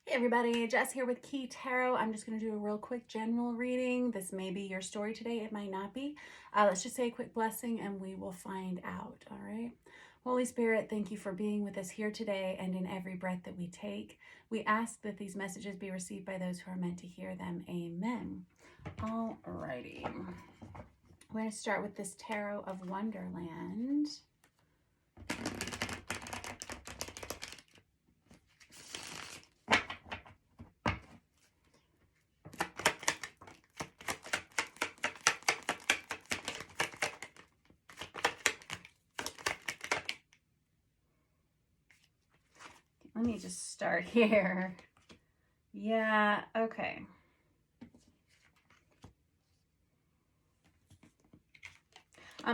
Hey everybody, Jess here with Key Tarot. I'm just going to do a real quick general reading. This may be your story today. It might not be. Let's just say a quick blessing and we will find out. All right. Holy Spirit, thank you for being with us here today and in every breath that we take. We ask that these messages be received by those who are meant to hear them. Amen. All righty. We're going to start with this Tarot of Wonderland. Let me just start here. Yeah, okay.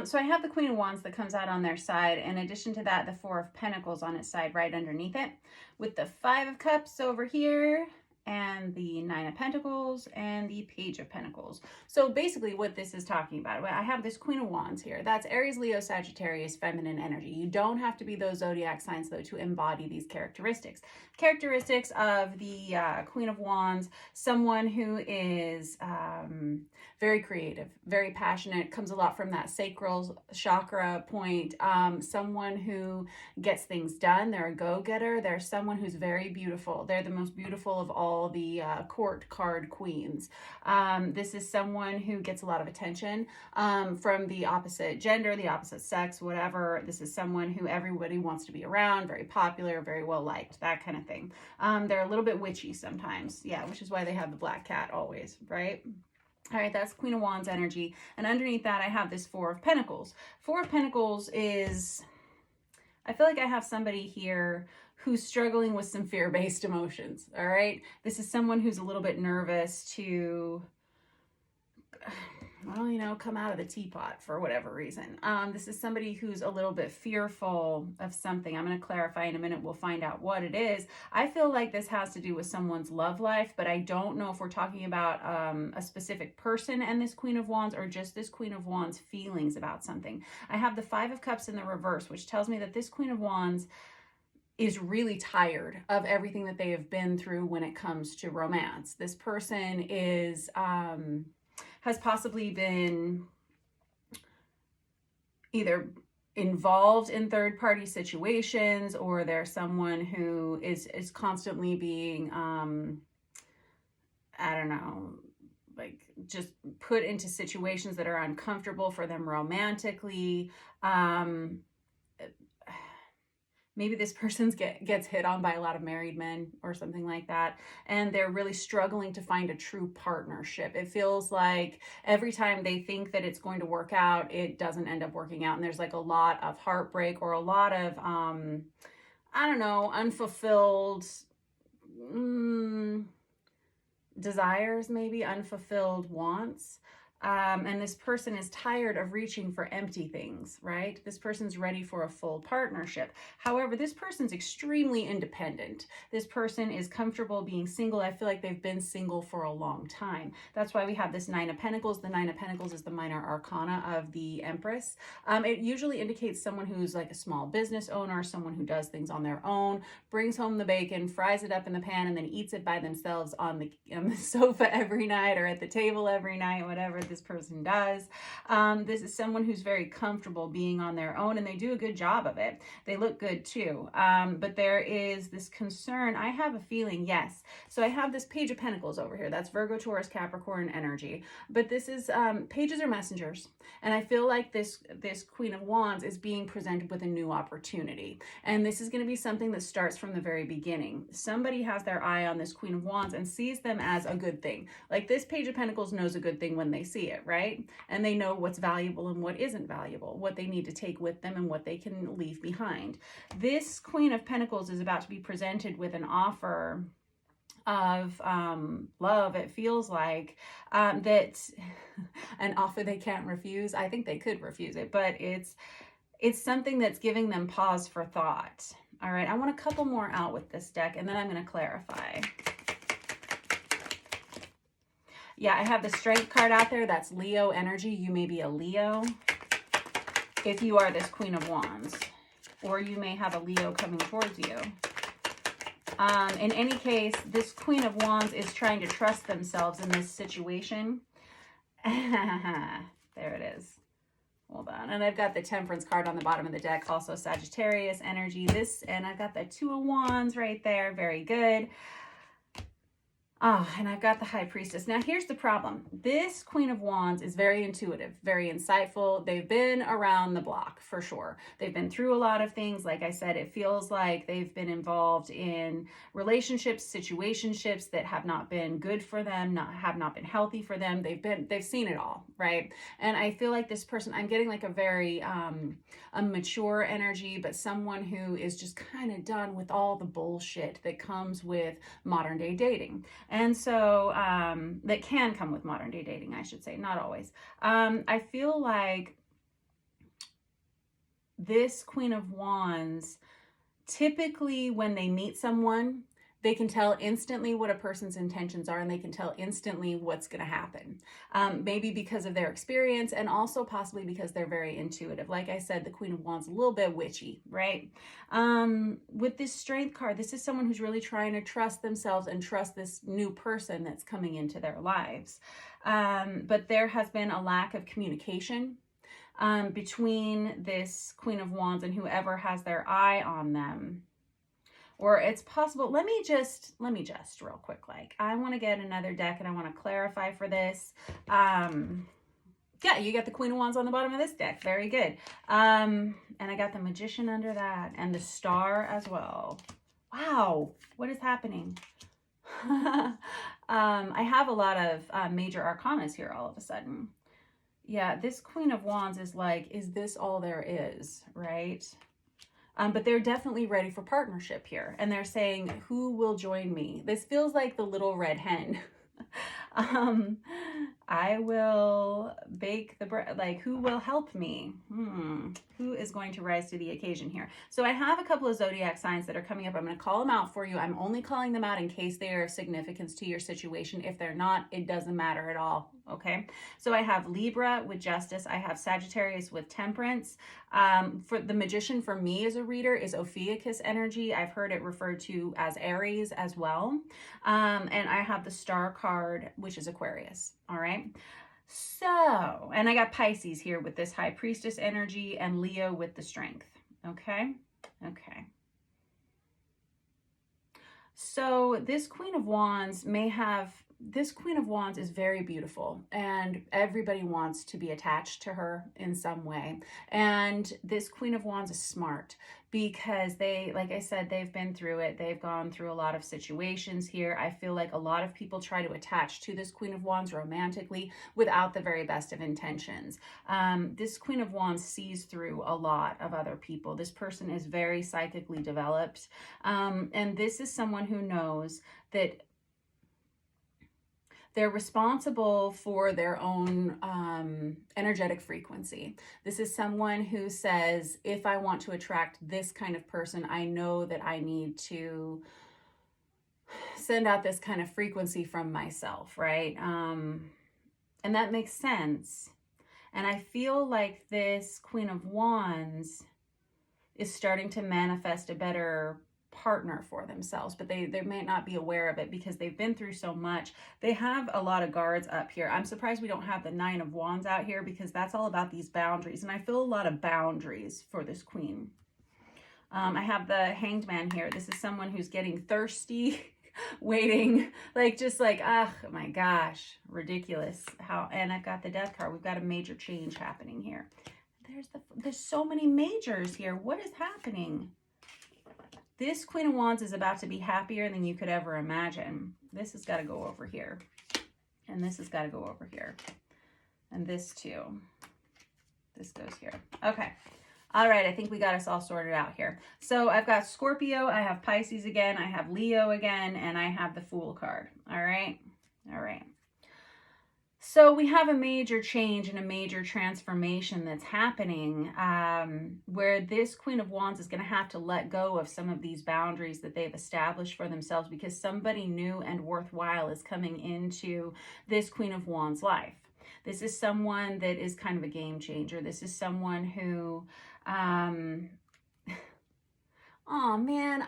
So I have the Queen of Wands that comes out on their side. In addition to that, the Four of Pentacles on its side right underneath it, with the Five of Cups over here, and the Nine of Pentacles, and the Page of Pentacles. So basically what this is talking about, I have this Queen of Wands here. That's Aries, Leo, Sagittarius, feminine energy. You don't have to be those zodiac signs, though, to embody these characteristics. Characteristics of the Queen of Wands: someone who is very creative, very passionate, comes a lot from that sacral chakra point. Someone who gets things done. They're a go-getter. They're someone who's very beautiful. They're the most beautiful of all the court card queens. This is someone who gets a lot of attention from the opposite gender, the opposite sex, whatever. This is someone who everybody wants to be around, very popular, very well liked, that kind of thing. They're a little bit witchy sometimes, yeah, which is why they have the black cat always, right? All right, that's Queen of Wands energy. And underneath that, I have this Four of Pentacles. Four of Pentacles is, I feel like I have somebody here who's struggling with some fear-based emotions, all right? This is someone who's a little bit nervous to, well, you know, come out of the teapot for whatever reason. This is somebody who's a little bit fearful of something. I'm going to clarify in a minute. We'll find out what it is. I feel like this has to do with someone's love life, but I don't know if we're talking about a specific person and this Queen of Wands, or just this Queen of Wands feelings about something. I have the Five of Cups in the reverse, which tells me that this Queen of Wands is really tired of everything that they have been through when it comes to romance. This person is has possibly been either involved in third-party situations, or they're someone who is constantly being, I don't know, like just put into situations that are uncomfortable for them romantically. Maybe this person gets hit on by a lot of married men or something like that, and they're really struggling to find a true partnership. It feels like every time they think that it's going to work out, it doesn't end up working out, and there's like a lot of heartbreak or a lot of, I don't know, unfulfilled desires, maybe unfulfilled wants. And this person is tired of reaching for empty things, right? This person's ready for a full partnership. However, this person's extremely independent. This person is comfortable being single. I feel like they've been single for a long time. That's why we have this Nine of Pentacles. The Nine of Pentacles is the minor arcana of the Empress. It usually indicates someone who's like a small business owner, someone who does things on their own, brings home the bacon, fries it up in the pan, and then eats it by themselves on the sofa every night, or at the table every night, whatever this person does. This is someone who's very comfortable being on their own, and they do a good job of it. They look good too. But there is this concern. I have a feeling, yes. So I have this Page of Pentacles over here. That's Virgo, Taurus, Capricorn energy. But this is, pages are messengers. And I feel like this Queen of Wands is being presented with a new opportunity. And this is going to be something that starts from the very beginning. Somebody has their eye on this Queen of Wands and sees them as a good thing. Like this Page of Pentacles knows a good thing when they see it, right? And they know what's valuable and what isn't valuable, what they need to take with them and what they can leave behind. This Queen of Pentacles is about to be presented with an offer of love. It feels like that an offer they can't refuse. I think they could refuse it, but it's something that's giving them pause for thought. All right, I want a couple more out with this deck, and then I'm going to clarify. Yeah, I have the Strength card out there. That's Leo energy. You may be a Leo if you are this Queen of Wands, or you may have a Leo coming towards you. In any case, this Queen of Wands is trying to trust themselves in this situation. There it is. Hold on. And I've got the Temperance card on the bottom of the deck, also Sagittarius energy. And I've got the Two of Wands right there. Very good. And I've got the High Priestess. Now, here's the problem. This Queen of Wands is very intuitive, very insightful. They've been around the block, for sure. They've been through a lot of things. Like I said, it feels like they've been involved in relationships, situationships that have not been good for them, have not been healthy for them. They've seen it all, right? And I feel like this person, I'm getting like a very a mature energy, but someone who is just kind of done with all the bullshit that comes with modern day dating. And so that can come with modern day dating, I should say, not always. I feel like this Queen of Wands, typically when they meet someone, they can tell instantly what a person's intentions are, and they can tell instantly what's going to happen. Maybe because of their experience, and also possibly because they're very intuitive. Like I said, the Queen of Wands, a little bit witchy, right? With this Strength card, this is someone who's really trying to trust themselves and trust this new person that's coming into their lives. But there has been a lack of communication between this Queen of Wands and whoever has their eye on them. Or it's possible, let me just real quick, like, I want to get another deck and I want to clarify for this. Yeah, you got the Queen of Wands on the bottom of this deck. Very good. And I got the Magician under that and the Star as well. Wow, what is happening? I have a lot of major arcanas here all of a sudden. Yeah, this Queen of Wands is like, is this all there is, right? But they're definitely ready for partnership here. And they're saying, who will join me? This feels like the little red hen. I will bake the bread. Like, who will help me? Who is going to rise to the occasion here? So I have a couple of zodiac signs that are coming up. I'm going to call them out for you. I'm only calling them out in case they are of significance to your situation. If they're not, it doesn't matter at all. Okay. So I have Libra with Justice. I have Sagittarius with Temperance. For the Magician, for me as a reader, is Ophiuchus energy. I've heard it referred to as Aries as well. And I have the Star card, which is Aquarius. All right. So, and I got Pisces here with this High Priestess energy and Leo with the Strength. Okay. Okay. So this Queen of Wands this Queen of Wands is very beautiful, and everybody wants to be attached to her in some way. And this Queen of Wands is smart because like I said, they've been through it. They've gone through a lot of situations here. I feel like a lot of people try to attach to this Queen of Wands romantically without the very best of intentions. This Queen of Wands sees through a lot of other people. This person is very psychically developed. And this is someone who knows that they're responsible for their own energetic frequency. This is someone who says, if I want to attract this kind of person, I know that I need to send out this kind of frequency from myself, right? And that makes sense. And I feel like this Queen of Wands is starting to manifest a better partner for themselves, but they may not be aware of it because they've been through so much. They have a lot of guards up here. I'm surprised we don't have the Nine of Wands out here because that's all about these boundaries. And I feel a lot of boundaries for this queen. I have the Hanged Man here. This is someone who's getting thirsty, waiting, like, just like, oh my gosh, ridiculous. And I've got the Death card. We've got a major change happening here. There's so many majors here. What is happening? This Queen of Wands is about to be happier than you could ever imagine. This has got to go over here. And this has got to go over here. And this too. This goes here. Okay. All right. I think we got us all sorted out here. So I've got Scorpio. I have Pisces again. I have Leo again. And I have the Fool card. All right. All right. So we have a major change and a major transformation that's happening where this Queen of Wands is going to have to let go of some of these boundaries that they've established for themselves because somebody new and worthwhile is coming into this Queen of Wands life. This is someone that is kind of a game changer. This is someone who, oh man,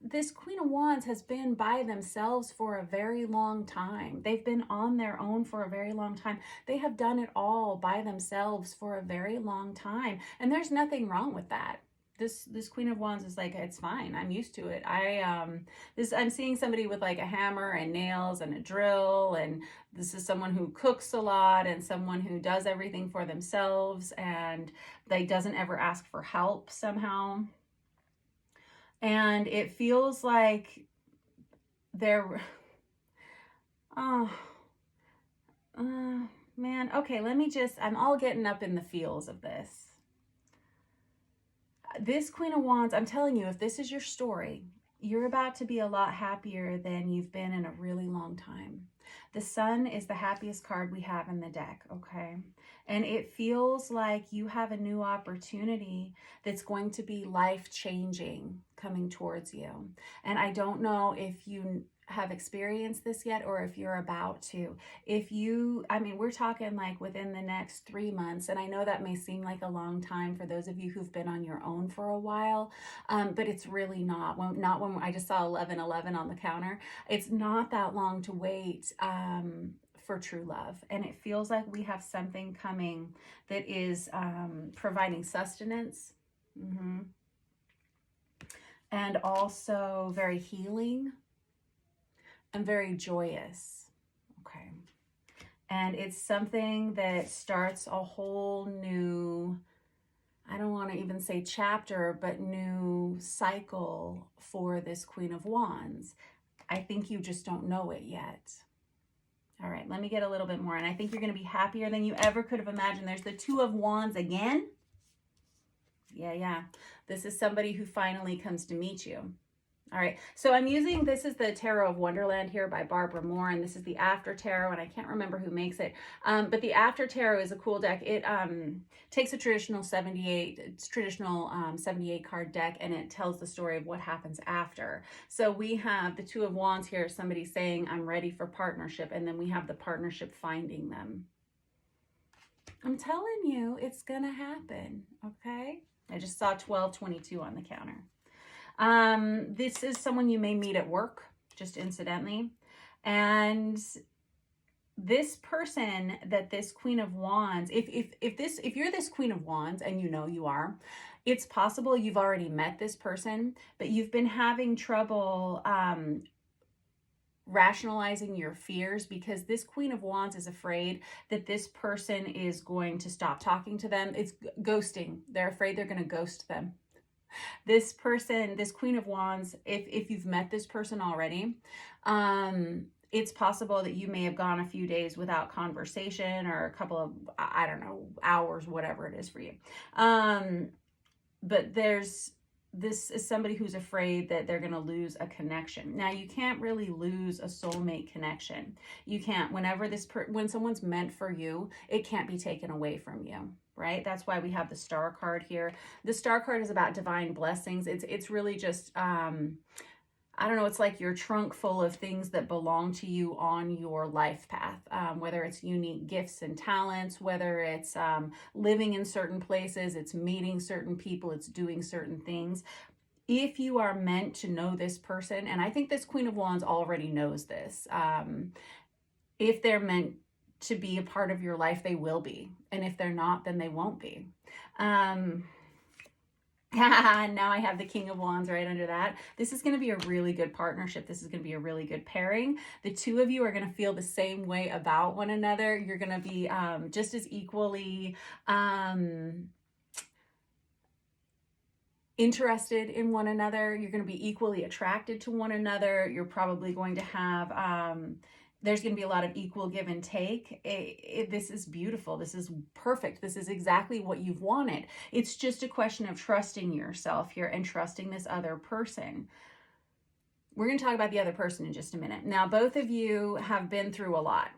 this Queen of Wands has been by themselves for a very long time. They've been on their own for a very long time. They have done it all by themselves for a very long time. And there's nothing wrong with that. This Queen of Wands is like, it's fine. I'm used to it. I'm seeing somebody with like a hammer and nails and a drill, and this is someone who cooks a lot and someone who does everything for themselves, and they doesn't ever ask for help somehow. And it feels like they're, oh, man. Okay, I'm all getting up in the feels of this. This Queen of Wands, I'm telling you, if this is your story, you're about to be a lot happier than you've been in a really long time. The Sun is the happiest card we have in the deck, okay? And it feels like you have a new opportunity that's going to be life-changing coming towards you. And I don't know if you have experienced this yet or if you're about to. We're talking like within the next 3 months, and I know that may seem like a long time for those of you who've been on your own for a while, but it's really not. Not when I just saw 1111 on the counter. It's not that long to wait for true love. And it feels like we have something coming that is providing sustenance, and also very healing and very joyous. Okay. And it's something that starts a whole new, I don't want to even say chapter, but new cycle for this Queen of Wands. I think you just don't know it yet. All right, let me get a little bit more. And I think you're going to be happier than you ever could have imagined. There's the Two of Wands again. Yeah. This is somebody who finally comes to meet you. All right, so this is the Tarot of Wonderland here by Barbara Moore, and this is the After Tarot, and I can't remember who makes it, but the After Tarot is a cool deck. It takes a traditional 78 card deck, and it tells the story of what happens after. So we have the Two of Wands here, somebody saying, I'm ready for partnership, and then we have the partnership finding them. I'm telling you, it's gonna happen, okay? I just saw 1222 on the counter. This is someone you may meet at work, just incidentally. And this person that this Queen of Wands, if you're this Queen of Wands, and you know you are, it's possible you've already met this person, but you've been having trouble rationalizing your fears, because this Queen of Wands is afraid that this person is going to stop talking to them. It's ghosting. They're afraid they're going to ghost them. This person, this Queen of Wands, if you've met this person already, it's possible that you may have gone a few days without conversation, or a couple of, I don't know, hours, whatever it is for you. But this is somebody who's afraid that they're going to lose a connection. Now, you can't really lose a soulmate connection. You can't. When someone's meant for you, it can't be taken away from you. Right? That's why we have the Star card here. The Star card is about divine blessings. It's really just, I don't know, it's like your trunk full of things that belong to you on your life path, whether it's unique gifts and talents, whether it's living in certain places, it's meeting certain people, it's doing certain things. If you are meant to know this person, and I think this Queen of Wands already knows this, if they're meant to be a part of your life, they will be. And if they're not, then they won't be. Now I have the King of Wands right under that. This is going to be a really good partnership. This is going to be a really good pairing. The two of you are going to feel the same way about one another. You're going to be just as equally interested in one another. You're going to be equally attracted to one another. You're probably going to have there's going to be a lot of equal give and take. This is beautiful. This is perfect. This is exactly what you've wanted. It's just a question of trusting yourself here and trusting this other person. We're going to talk about the other person in just a minute. Now, both of you have been through a lot.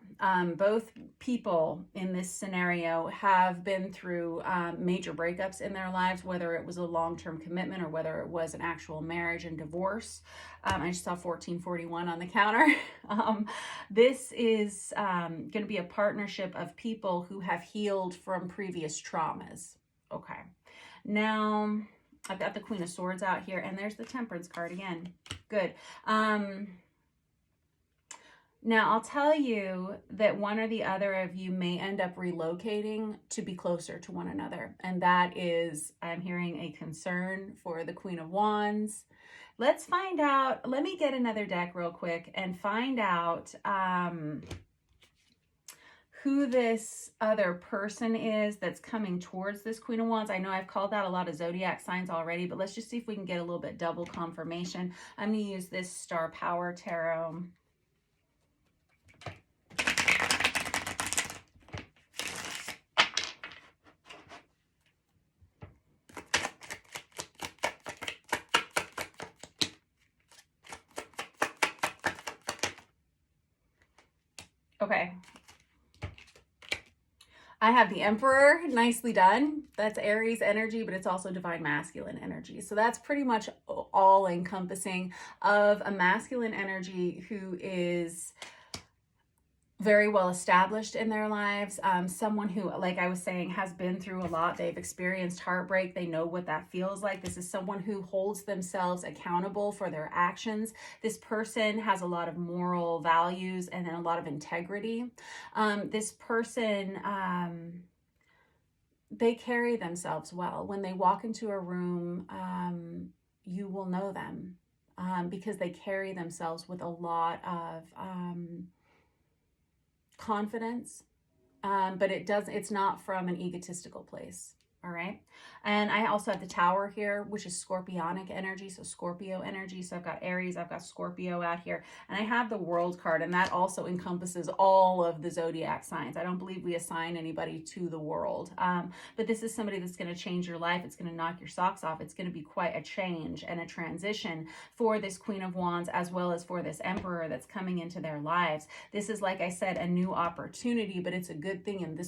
Both people in this scenario have been through major breakups in their lives, whether it was a long-term commitment or whether it was an actual marriage and divorce. I just saw 1441 on the counter. This is going to be a partnership of people who have healed from previous traumas. Okay. Now, I've got the Queen of Swords out here, and there's the Temperance card again. Good. Now, I'll tell you that one or the other of you may end up relocating to be closer to one another. And that is, I'm hearing a concern for the Queen of Wands. Let's find out. Let me get another deck real quick and find out who this other person is that's coming towards this Queen of Wands. I know I've called out a lot of zodiac signs already, but let's just see if we can get a little bit double confirmation. I'm going to use this Star Power Tarot. Okay. I have the Emperor, nicely done. That's Aries energy, but it's also divine masculine energy. So that's pretty much all encompassing of a masculine energy who is very well established in their lives. Someone who, like I was saying, has been through a lot. They've experienced heartbreak. They know what that feels like. This is someone who holds themselves accountable for their actions. This person has a lot of moral values and then a lot of integrity. This person, they carry themselves well. When they walk into a room, you will know them because they carry themselves with a lot of confidence, but it's not from an egotistical place. All right. And I also have the Tower here, which is Scorpionic energy. So Scorpio energy. So I've got Aries, I've got Scorpio out here. And I have the World card, and that also encompasses all of the zodiac signs. I don't believe we assign anybody to the world. But this is somebody that's going to change your life. It's going to knock your socks off. It's going to be quite a change and a transition for this Queen of Wands, as well as for this Emperor that's coming into their lives. This is, like I said, a new opportunity, but it's a good thing. And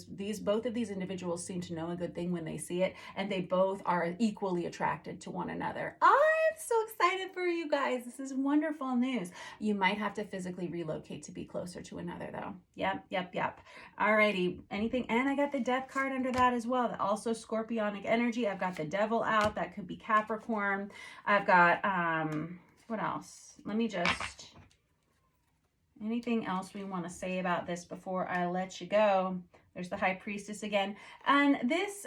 both of these individuals seem to know a good thing when they see it, and they both are equally attracted to one another. I'm so excited for you guys. This is wonderful news. You might have to physically relocate to be closer to another, though. Yep. Alrighty. Anything? And I got the Death card under that as well. Also Scorpionic energy. I've got the Devil out. That could be Capricorn. I've got, what else? Let me just, anything else we want to say about this before I let you go? There's the High Priestess again. And this,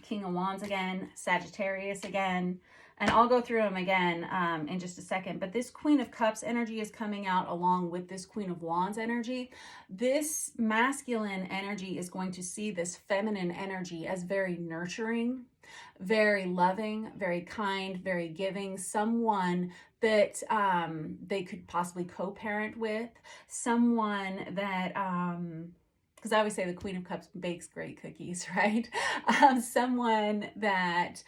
King of Wands again, Sagittarius again, and I'll go through them again in just a second. But this Queen of Cups energy is coming out along with this Queen of Wands energy. This masculine energy is going to see this feminine energy as very nurturing, very loving, very kind, very giving, someone that they could possibly co-parent with, someone that because I always say the Queen of Cups bakes great cookies, right? Someone that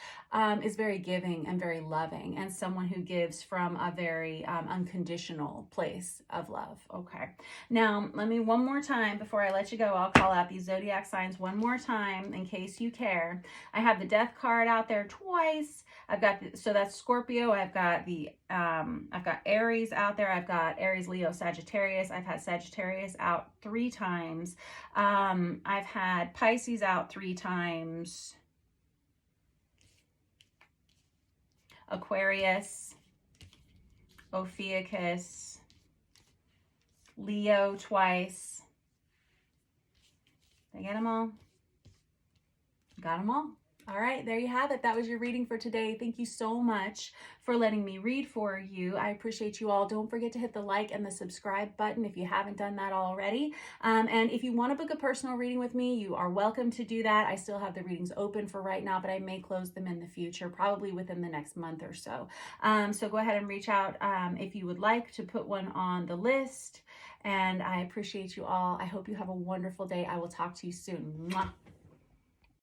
is very giving and very loving, and someone who gives from a very unconditional place of love. Okay. Now, let me one more time before I let you go. I'll call out these zodiac signs one more time in case you care. I have the Death card out there twice. I've got so that's Scorpio. I've got the I've got Aries out there. I've got Aries, Leo, Sagittarius. I've had Sagittarius out 3 times. I've had Pisces out 3 times. Aquarius, Ophiuchus, Leo twice. Did I get them all? Got them all. All right, there you have it. That was your reading for today. Thank you so much for letting me read for you. I appreciate you all. Don't forget to hit the like and the subscribe button if you haven't done that already. And if you want to book a personal reading with me, you are welcome to do that. I still have the readings open for right now, but I may close them in the future, probably within the next month or so. So go ahead and reach out if you would like to put one on the list. And I appreciate you all. I hope you have a wonderful day. I will talk to you soon. Mwah.